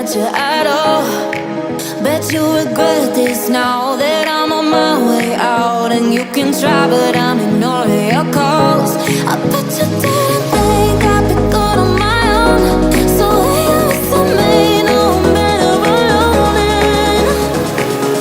at you at all. Bet you regret this now that I'm on my way out. And you can try, but I'm ignoring your calls. I bet you didn't think I'd be good on my own. So here with me, no matter alone.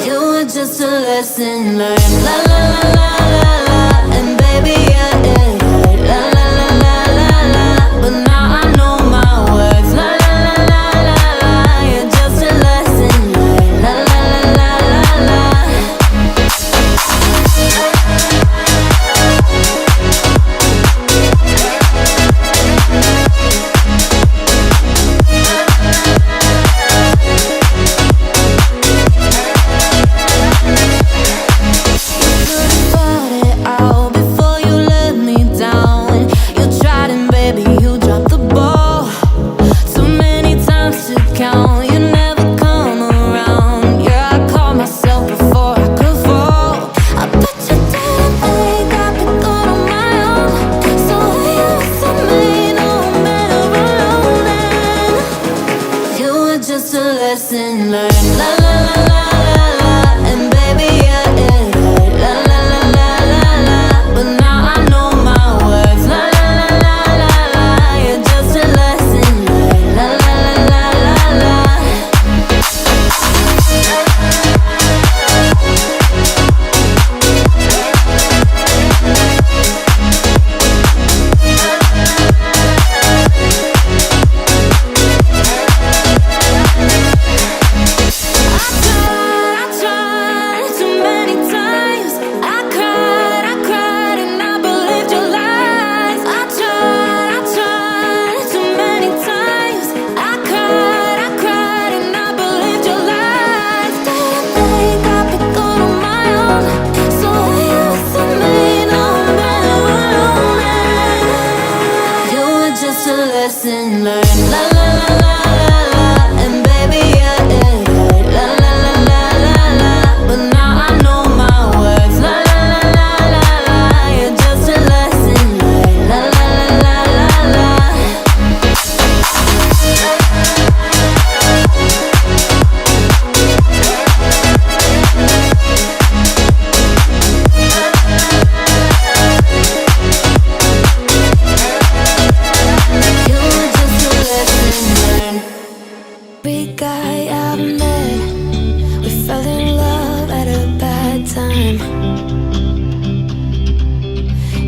You were just a lesson learned. La la la la la la. And baby, yeah, yeah, yeah. La la la la la la. But now I know my words. La la la la la la. You're just a lesson learned. La la la la la la. Just a lesson learned. La la la la la la. And baby, yeah, yeah, yeah. La la la la la la. But now I know my words. La la la la la la. You're just a lesson learned. La la la la la la. Just a lesson learned. La la la la la la. And baby, yeah, yeah, yeah. La la la la la la. But now I know my words. La la la la la la. You're just a lesson learned. La la la la la la. Every guy I've met, we fell in love at a bad time.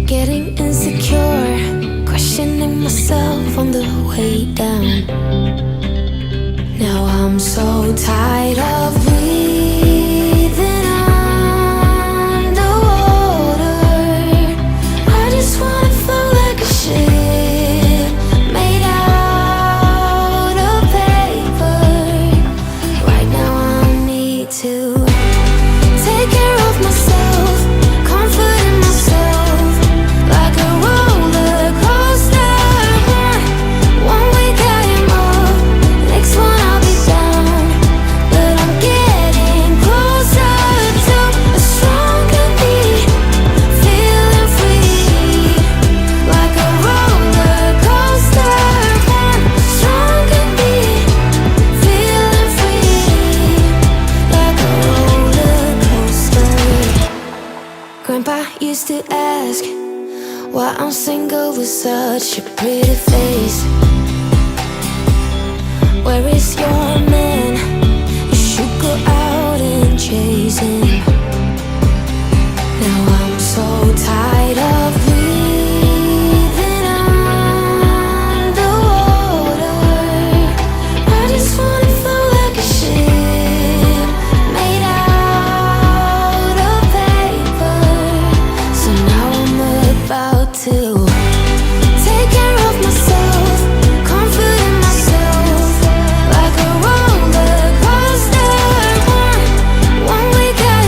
Getting insecure, questioning myself on the way down. Now I'm so tired of breathing underwater. I just wanna float like a ship made out of paper. Right now I need to take care of myself, comfort in myself, like a roller coaster. One week I am up, next one I'll be down. But I'm getting closer to a stronger me, feeling free, like a roller coaster. One stronger me, feeling free, like a roller coaster. Grandpa used to ask why I'm single with such a pretty face. Where is your man? You should go out and chase him. Now I'm so tired of breathing underwater. I just wanna float like a ship made out of paper. So now I'm about to take care of myself, comfort in myself, like a roller coaster. One week I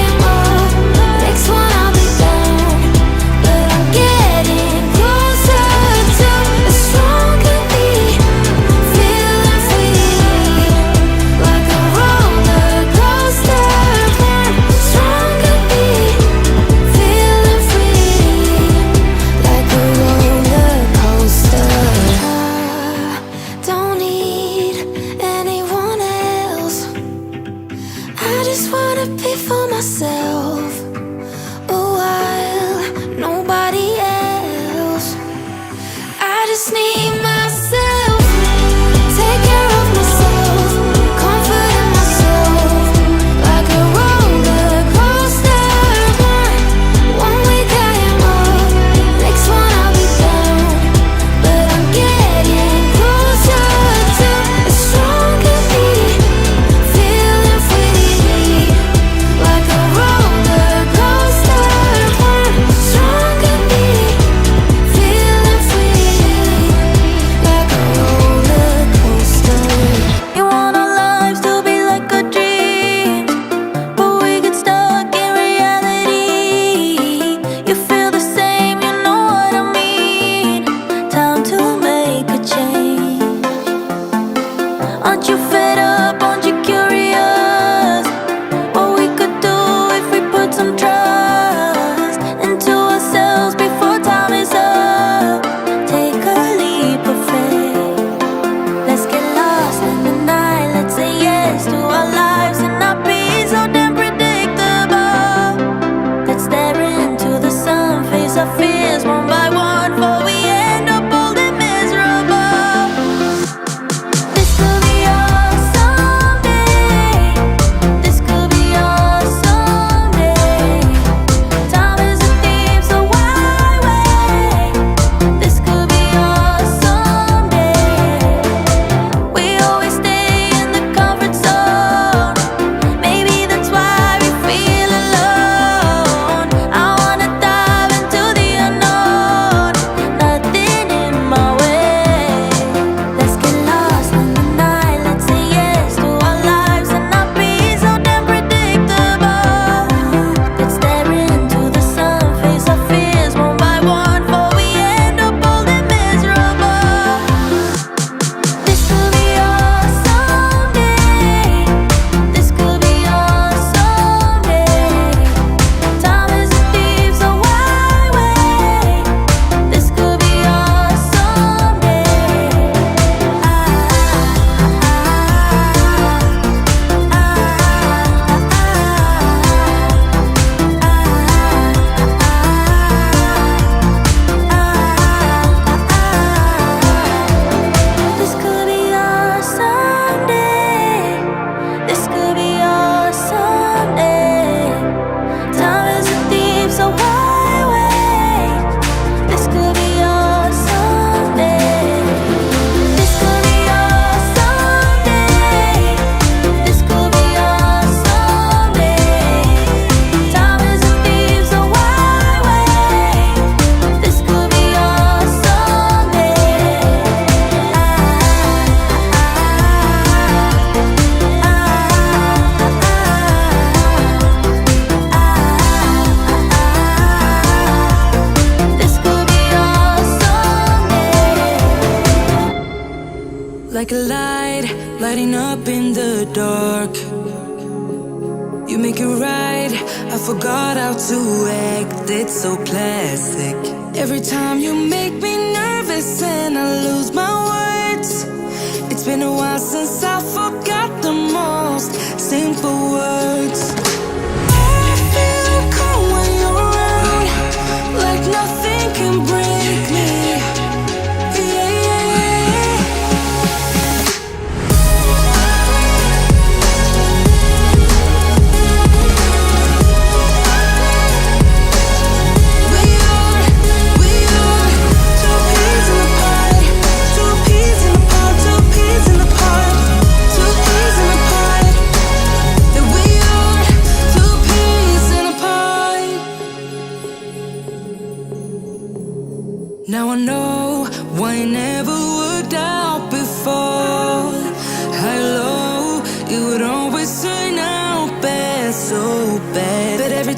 like a light, lighting up in the dark. You make it right, I forgot how to act, it's so classic. Every time you make me nervous and I lose my words. It's been a while since I forgot the most simple words. I feel calm when you're around, like nothing can break me. Now I know why it never worked out before. High low, it would always turn out bad, so bad. But every